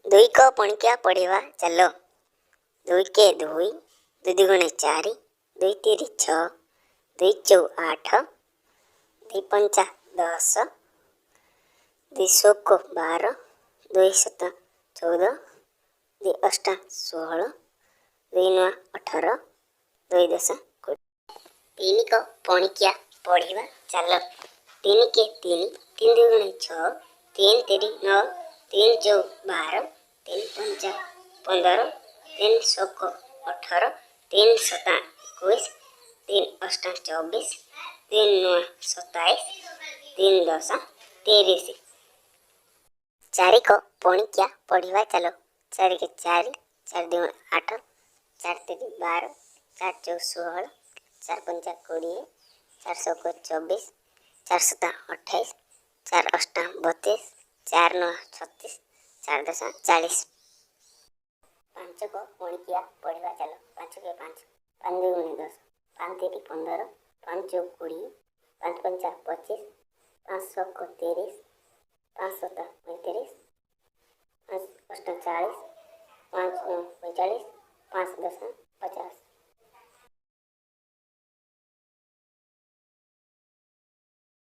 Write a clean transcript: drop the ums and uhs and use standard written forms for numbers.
दुई को पणिकिया पढ़िवा चलो। दुई के दुई, दुई दुगुणे चारि, दुई तीरी छ, दुई चौ आठ, दुई पंचा 10, दुई शोक 12, दुई सत 14, दुई अष्टा 16, दुई नौ 18, दुई दश 20। तीन को पणिकिया पढ़िवा चलो। तीन के तीन, तीन दुगुणे छ, तीन तीरी 9, तीन चौ 12, तीन पंचा 15, तीन शोक 18, तीन सता 21, तीन अष्टा 24, तीन नौ 27, तीन दश 30। चारि को पणिकिया पढ़िवा चलो। चारि के चारि, चार दुगुणे 8, चार तीरी 12, चार चौ 16, चार पंचा 20, चार शोक 24, चार सता 28, चार अष्टा 32, चार नौ 36, चार दश 40। पांच को पणिकिया पढ़िवा चलो। पांच के पांच, पांच दुगुणे 10, पांच तीरी 15, पांच चौ 20, पांच पंचा 25, पांच शोक 30, पांच सता 35, पांच अष्टा 40, पांच नौ 45, पांच दश 50।